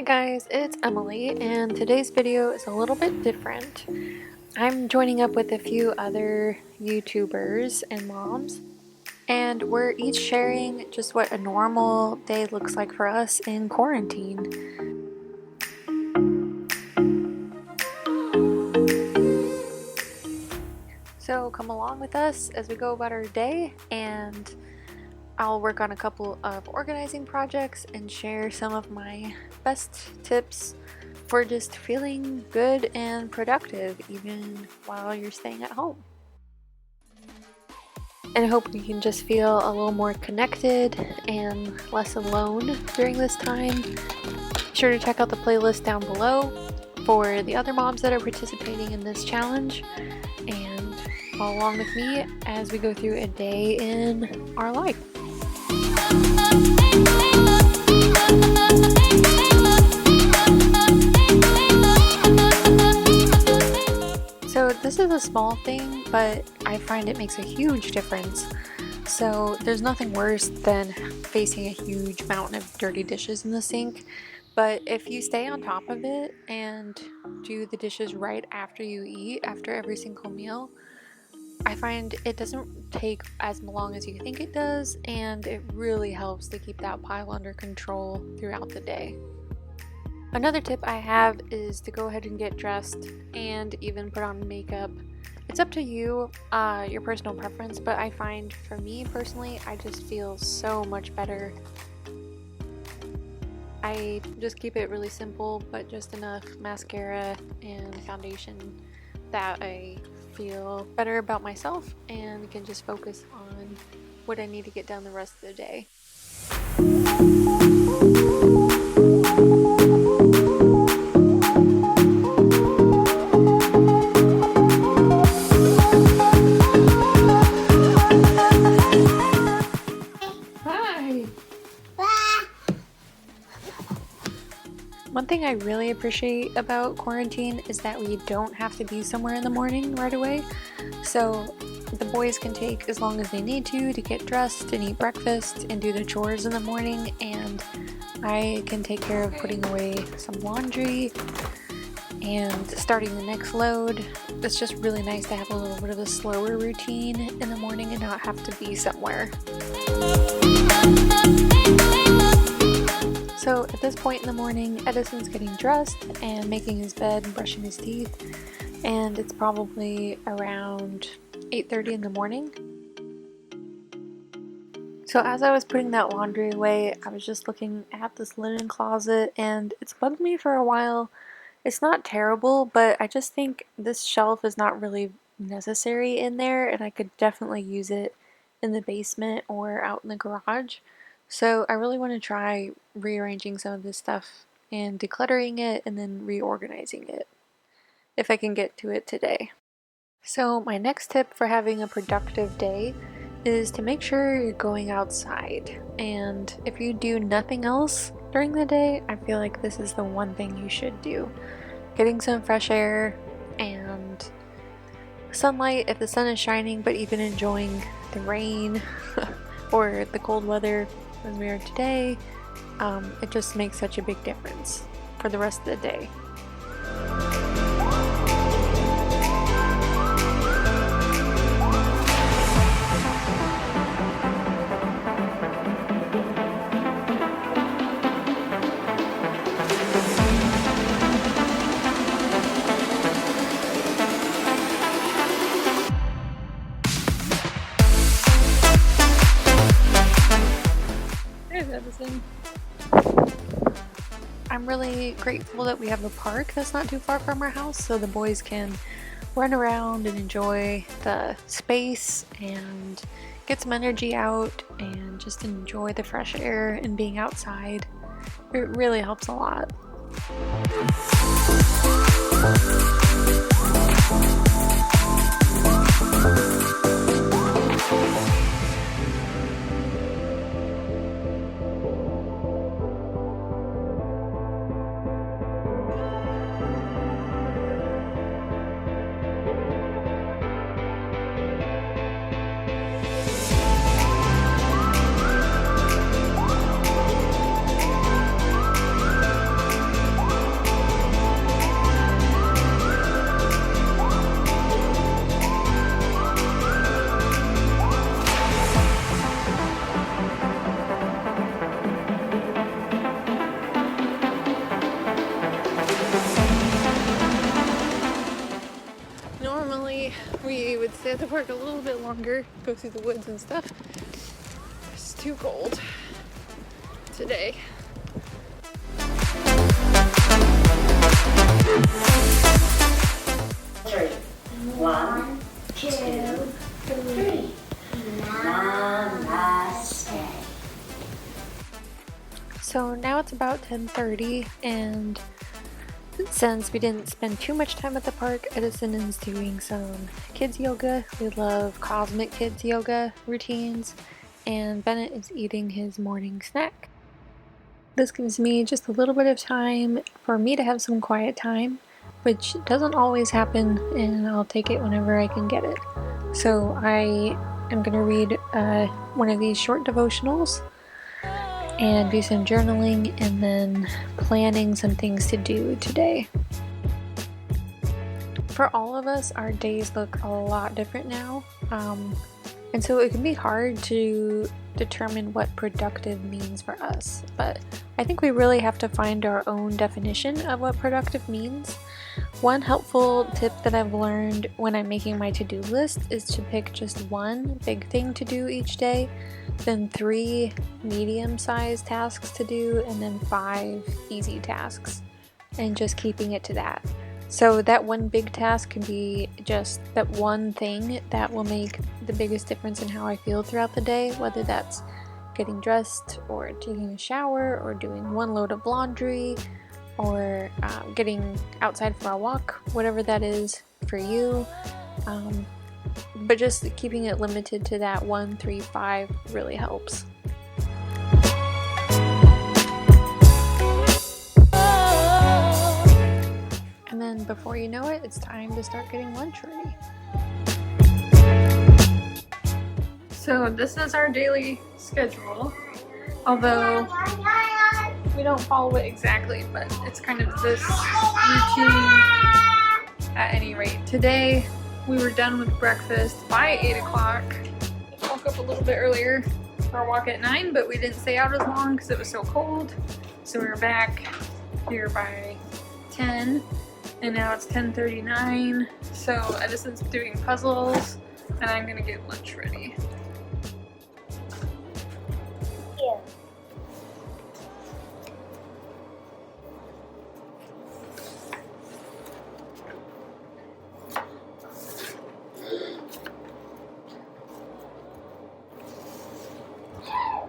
Hi guys, it's Emily, and today's video is a little bit different. I'm joining up with a few other YouTubers and moms, and we're each sharing just what a normal day looks like for us in quarantine. So come along with us as we go about our day, and I'll work on a couple of organizing projects and share some of my best tips for just feeling good and productive even while you're staying at home. And I hope you can just feel a little more connected and less alone during this time. Be sure to check out the playlist down below for the other moms that are participating in this challenge, and follow along with me as we go through a day in our life. So this is a small thing, but I find it makes a huge difference. So there's nothing worse than facing a huge mountain of dirty dishes in the sink, but if you stay on top of it and do the dishes right after you eat, after every single meal, I find it doesn't take as long as you think it does, and it really helps to keep that pile under control throughout the day. Another tip I have is to go ahead and get dressed and even put on makeup. It's up to you, your personal preference, but I find for me personally, I just feel so much better. I just keep it really simple, but just enough mascara and foundation that I feel better about myself and can just focus on what I need to get done the rest of the day. Hi! One thing I really appreciate about quarantine is that we don't have to be somewhere in the morning right away. So the boys can take as long as they need to get dressed and eat breakfast and do their chores in the morning, and I can take care of putting away some laundry and starting the next load. It's just really nice to have a little bit of a slower routine in the morning and not have to be somewhere. So at this point in the morning, Edison's getting dressed and making his bed and brushing his teeth, and it's probably around 8:30 in the morning. So as I was putting that laundry away, I was just looking at this linen closet, and it's bugged me for a while. It's not terrible, but I just think this shelf is not really necessary in there, and I could definitely use it in the basement or out in the garage. So I really want to try rearranging some of this stuff and decluttering it and then reorganizing it, if I can get to it today. So my next tip for having a productive day is to make sure you're going outside. And if you do nothing else during the day, I feel like this is the one thing you should do. Getting some fresh air and sunlight if the sun is shining, but even enjoying the rain or the cold weather as we are today, it just makes such a big difference for the rest of the day. I'm really grateful that we have a park that's not too far from our house, so the boys can run around and enjoy the space and get some energy out and just enjoy the fresh air and being outside. It really helps a lot. the park a little bit longer, go through the woods and stuff. It's too cold today. One, two, three. Namaste. So now it's about 10:30, and since we didn't spend too much time at the park, Edison is doing some kids yoga. We love cosmic kids yoga routines, and Bennett is eating his morning snack. This gives me just a little bit of time for me to have some quiet time, which doesn't always happen, and I'll take it whenever I can get it. So I am going to read one of these short devotionals and do some journaling, and then planning some things to do today. For all of us, our days look a lot different now, and so it can be hard to determine what productive means for us, but I think we really have to find our own definition of what productive means. One helpful tip that I've learned when I'm making my to-do list is to pick just one big thing to do each day, then 3 medium-sized tasks to do, and then 5 easy tasks, and just keeping it to that. So that one big task can be just that one thing that will make the biggest difference in how I feel throughout the day, whether that's getting dressed or taking a shower or doing one load of laundry or getting outside for a walk, whatever that is for you. But just keeping it limited to that 1, 3, 5 really helps. And then before you know it, it's time to start getting lunch ready. So this is our daily schedule, although we don't follow it exactly, but it's kind of this routine at any rate. Today we were done with breakfast by 8 o'clock. Woke up a little bit earlier for our walk at 9, but we didn't stay out as long because it was so cold. So we were back here by 10, and now it's 10:39. So Edison's doing puzzles, and I'm gonna get lunch ready.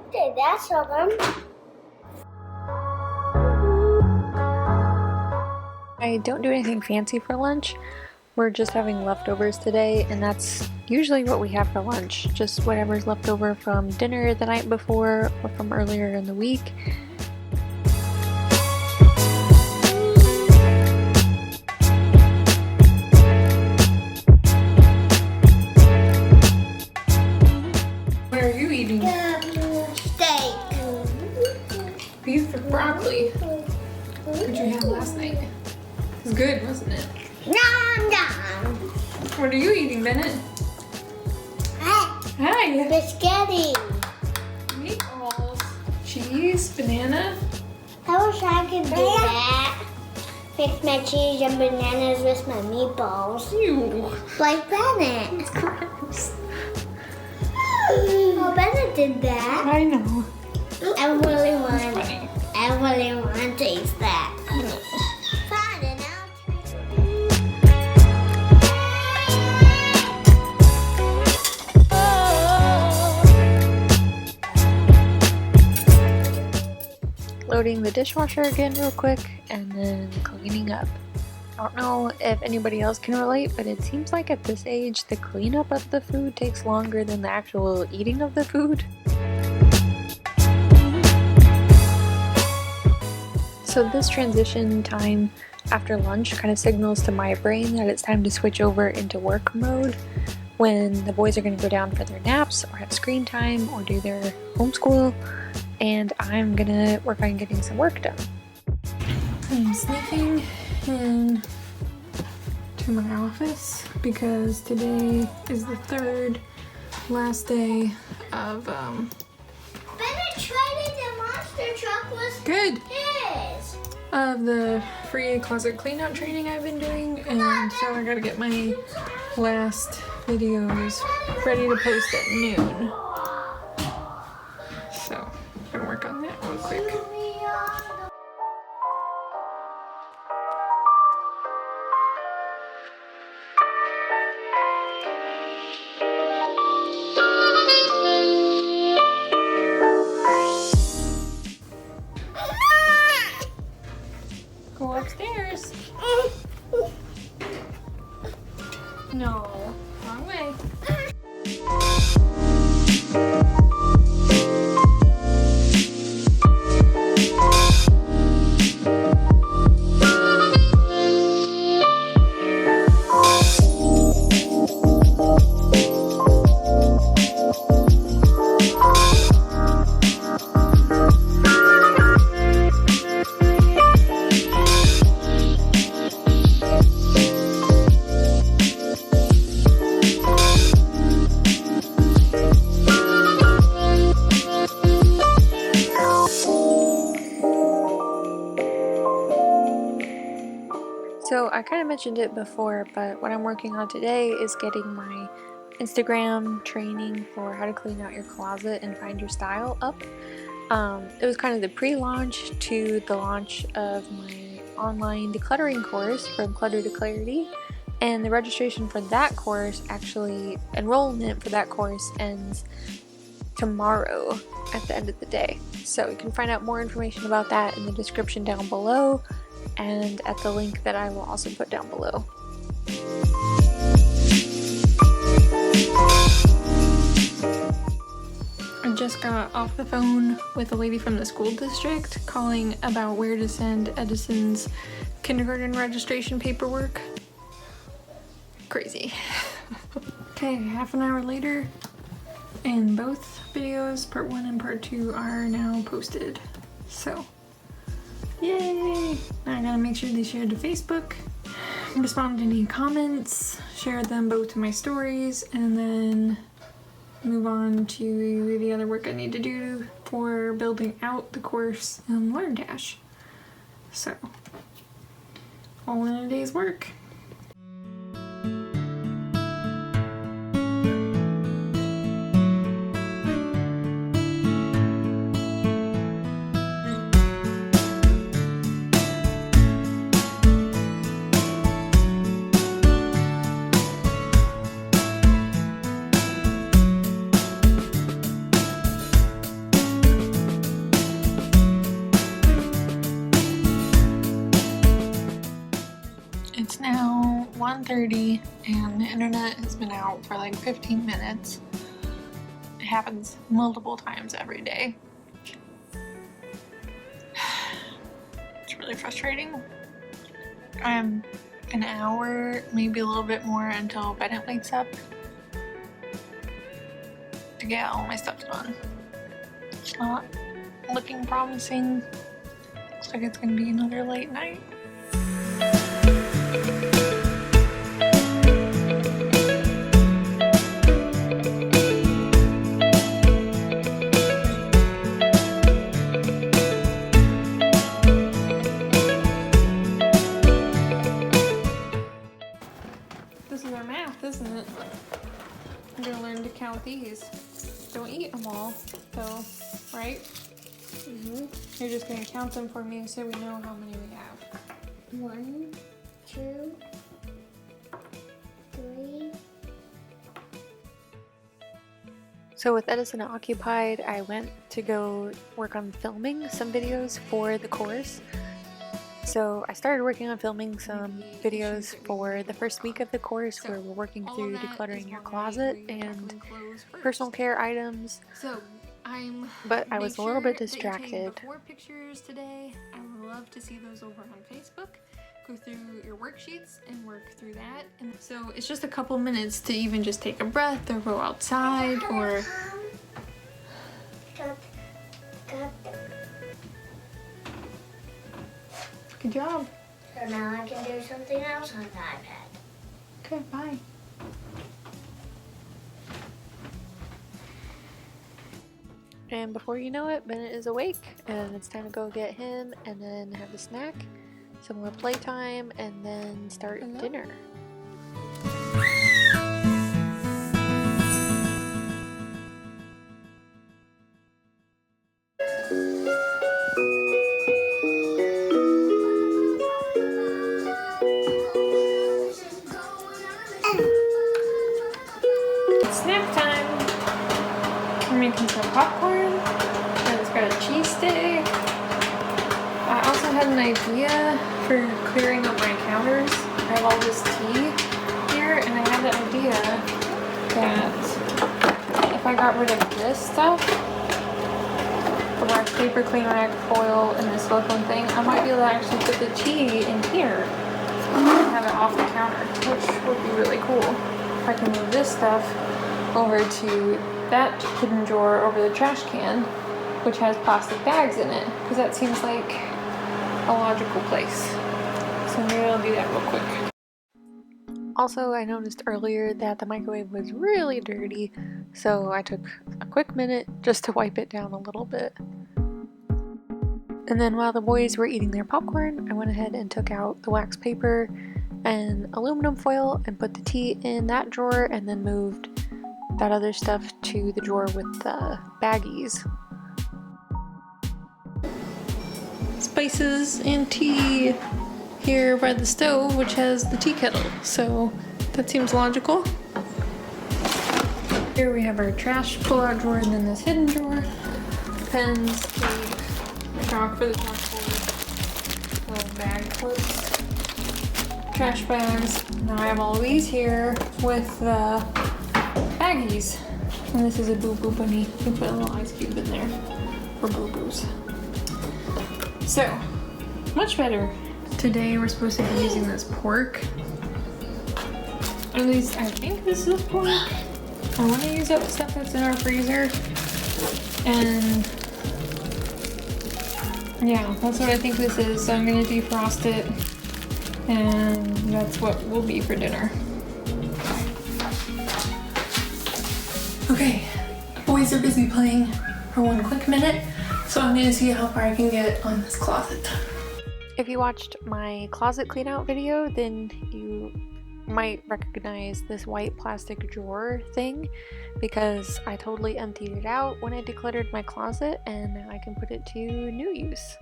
Okay, that's all them. I don't do anything fancy for lunch. We're just having leftovers today, and that's usually what we have for lunch. Just whatever's left over from dinner the night before or from earlier in the week. What are you eating? Steak. Beef or broccoli? What did you have last night? It was good, wasn't it? Nom nom. What are you eating, Bennett? Hi. Biscotti. Meatballs. Cheese, banana. I wish I could do that. Mix my cheese and bananas with my meatballs. Ew. Like Bennett. It's gross. Oh, Bennett did that. I know. I really It's want funny. to taste that. Fine, and I'll taste it. Loading the dishwasher again real quick, and then cleaning up. I don't know if anybody else can relate, but it seems like at this age, the cleanup of the food takes longer than the actual eating of the food. So this transition time after lunch kind of signals to my brain that it's time to switch over into work mode when the boys are going to go down for their naps or have screen time or do their homeschool, and I'm going to work on getting some work done. I'm sneaking in to my office because today is the 3rd last day of Bennett tried it, the monster truck was Good. his. of the free closet clean out training I've been doing, and so I gotta get my last videos ready to post at noon. So I'm gonna work on that real quick. Go upstairs. No, wrong way. So I kind of mentioned it before, but what I'm working on today is getting my Instagram training for how to clean out your closet and find your style up. It was kind of the pre-launch to the launch of my online decluttering course, From Clutter to Clarity, and the registration for that course, actually enrollment for that course, ends tomorrow at the end of the day. So you can find out more information about that in the description down below and at the link that I will also put down below. I just got off the phone with a lady from the school district calling about where to send Edison's kindergarten registration paperwork. Crazy. Okay, half an hour later, and both videos, part 1 and part 2, are now posted. So, yay! Now I gotta make sure they share to Facebook, respond to any comments, share them both to my stories, and then move on to the other work I need to do for building out the course in LearnDash. So, all in a day's work. It's now 1:30 and the internet has been out for like 15 minutes. It happens multiple times every day. It's really frustrating. I'm an hour, maybe a little bit more until Bennett wakes up to get all my stuff done. It's not looking promising. Looks like it's gonna be another late night. This is our math, isn't it? I'm gonna learn to count these. Don't eat them all, though, right? You're just gonna count them for me so we know how many we have. 1, 2, 3. So with Edison occupied, I went to go work on filming some videos for the course. So I started working on filming some videos for the first week of the course where we're working through decluttering your closet and personal care items. But I was a little bit distracted. Before pictures today, I would love to see those over on Facebook. Go through your worksheets and work through that. And so it's just a couple minutes to even just take a breath or go outside or... Good job. So now I can do something else on the iPad. Okay, bye. And before you know it, Bennett is awake and it's time to go get him and then have a snack, some more playtime, and then start dinner. Snack time! I'm making some popcorn. It's got a cheese stick. I also had an idea for clearing up my counters. I have all this tea here, and I had the idea that if I got rid of this stuff, the wax paper, clean rag, foil, and the silicone thing, I might be able to actually put the tea in here and have it off the counter, which would be really cool. If I can move this stuff over to that hidden drawer over the trash can, which has plastic bags in it, because that seems like a logical place. So maybe I'll do that real quick. Also, I noticed earlier that the microwave was really dirty, so I took a quick minute just to wipe it down a little bit. And then while the boys were eating their popcorn, I went ahead and took out the wax paper and aluminum foil and put the tea in that drawer, and then moved that other stuff to the drawer with the baggies. Spices and tea here by the stove, which has the tea kettle, so that seems logical. Here we have our trash pull-out drawer, and then this hidden drawer. Pens, the chalk for the chalkboard, little bag clips, trash bags. Now I have all these here with the baggies. And this is a Boo Boo bunny. We put a little ice cube in there for Boo Boos. So, much better. Today we're supposed to be using this pork. At least I think this is pork. I want to use up the stuff that's in our freezer. And yeah, that's what I think this is. So I'm going to defrost it. And that's what will be for dinner. Okay, boys are busy playing for one quick minute. So I'm gonna see how far I can get on this closet. If you watched my closet clean out video, then you might recognize this white plastic drawer thing, because I totally emptied it out when I decluttered my closet, and now I can put it to new use.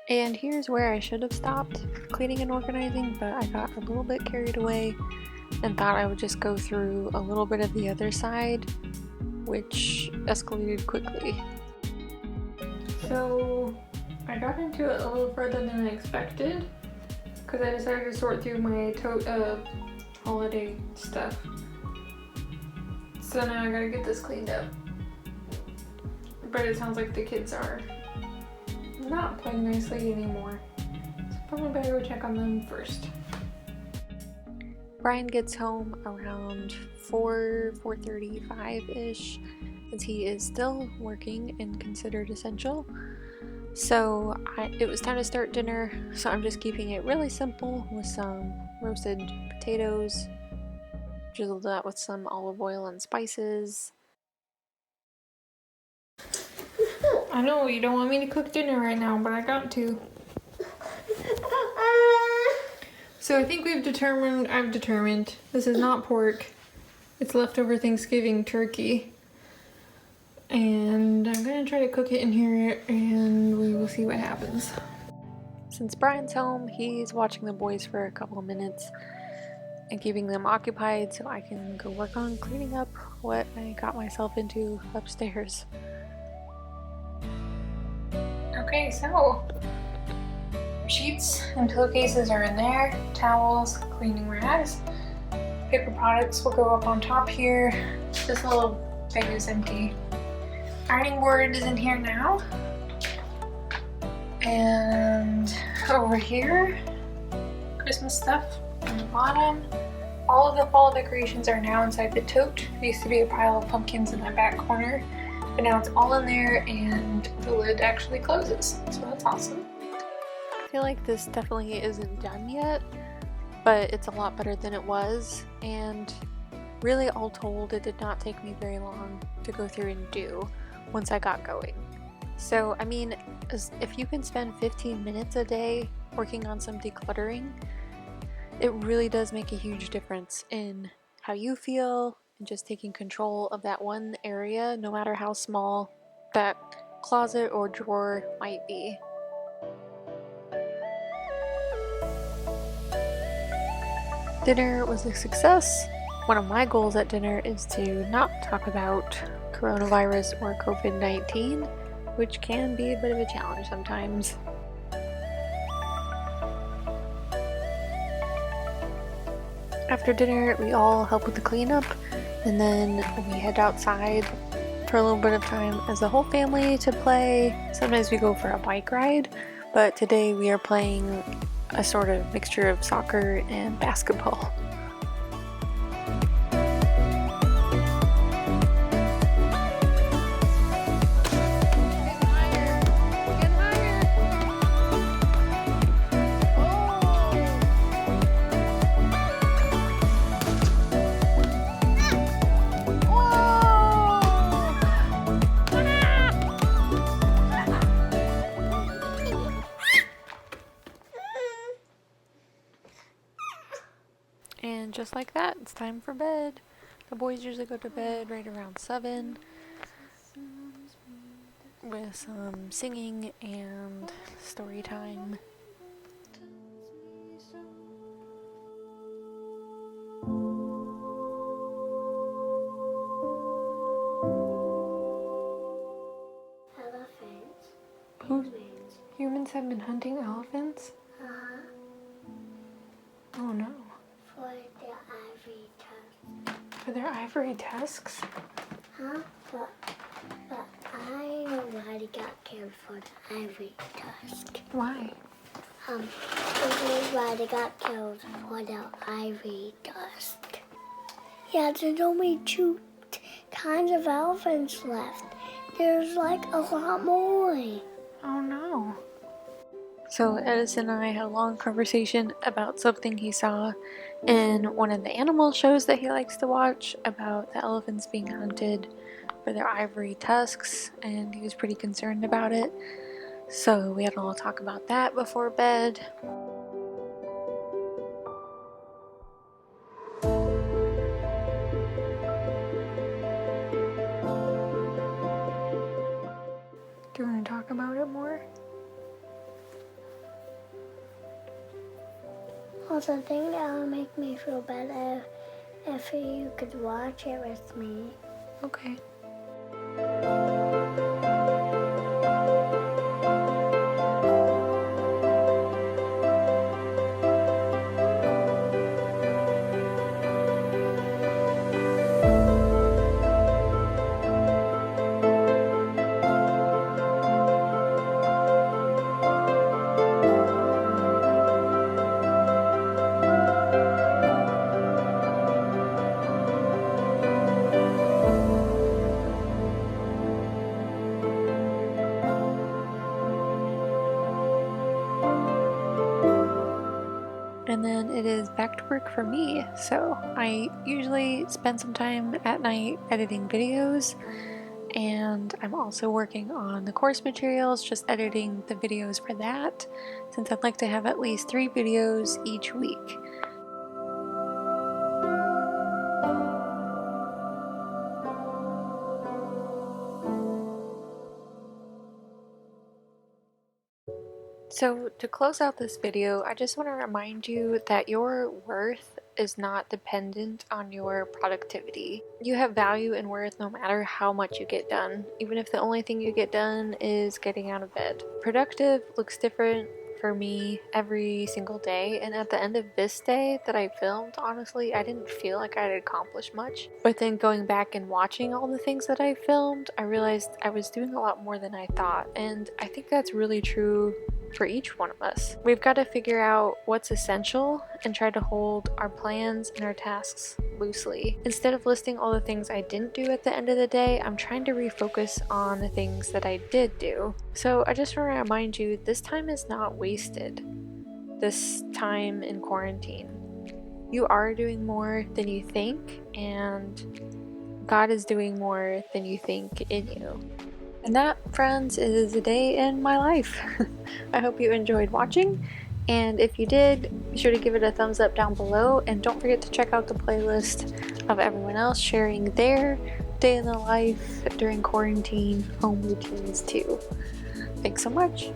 And here's where I should have stopped cleaning and organizing, but I got a little bit carried away and thought I would just go through a little bit of the other side, which escalated quickly. So I got into it a little further than I expected, because I decided to sort through my tote of holiday stuff. So now I gotta get this cleaned up. But it sounds like the kids are not playing nicely anymore, so probably better go check on them first. Brian gets home around 4:35-ish, since he is still working and considered essential. So it was time to start dinner, so I'm just keeping it really simple with some roasted potatoes, drizzled that with some olive oil and spices. I know you don't want me to cook dinner right now, but I got to. So I think I've determined this is not pork. It's leftover Thanksgiving turkey. And I'm gonna try to cook it in here and we will see what happens. Since Brian's home, he's watching the boys for a couple of minutes and keeping them occupied so I can go work on cleaning up what I got myself into upstairs. Okay, so sheets and pillowcases are in there, towels, cleaning rags, paper products will go up on top here. This little bag is empty. Ironing board is in here now. And over here, Christmas stuff on the bottom. all of the fall decorations are now inside the tote. There used to be a pile of pumpkins in that back corner, but now it's all in there and the lid actually closes, so that's awesome. I feel like this definitely isn't done yet, but it's a lot better than it was, and really all told it did not take me very long to go through and do once I got going. So I mean, if you can spend 15 minutes a day working on some decluttering, it really does make a huge difference in how you feel and just taking control of that one area, no matter how small that closet or drawer might be. Dinner was a success. One of my goals at dinner is to not talk about coronavirus or COVID-19, which can be a bit of a challenge sometimes. After dinner, we all help with the cleanup, and then we head outside for a little bit of time as a whole family to play. Sometimes we go for a bike ride, but today we are playing a sort of mixture of soccer and basketball. And just like that, it's time for bed. The boys usually go to bed right around 7 with some singing and story time. Elephants. Who- Penguins. Humans have been hunting elephants? Oh no. For the ivory tusk. For their ivory tusks? Huh? But I already got killed for the ivory tusk. Why? Everybody got killed for the ivory tusk. Yeah, there's only 2 kinds of elephants left. There's like a lot more. Oh no. So Edison and I had a long conversation about something he saw in one of the animal shows that he likes to watch about the elephants being hunted for their ivory tusks, and he was pretty concerned about it. So we had a little talk about that before bed. Do you want to talk about it more? Well, the thing that would make me feel better if you could watch it with me. Okay. And then it is back to work for me. So I usually spend some time at night editing videos, and I'm also working on the course materials, just editing the videos for that, since I'd like to have at least 3 videos each week. So to close out this video, I just want to remind you that your worth is not dependent on your productivity. You have value and worth no matter how much you get done, even if the only thing you get done is getting out of bed. Productive looks different for me every single day, and at the end of this day that I filmed, honestly, I didn't feel like I had accomplished much. But then going back and watching all the things that I filmed, I realized I was doing a lot more than I thought, and I think that's really true for each one of us. We've got to figure out what's essential and try to hold our plans and our tasks loosely. Instead of listing all the things I didn't do at the end of the day, I'm trying to refocus on the things that I did do. So I just want to remind you, this time is not wasted. This time in quarantine. You are doing more than you think, and God is doing more than you think in you. And that, friends, is a day in my life. I hope you enjoyed watching, and if you did, be sure to give it a thumbs up down below, and don't forget to check out the playlist of everyone else sharing their day in the life during quarantine home routines too. Thanks so much.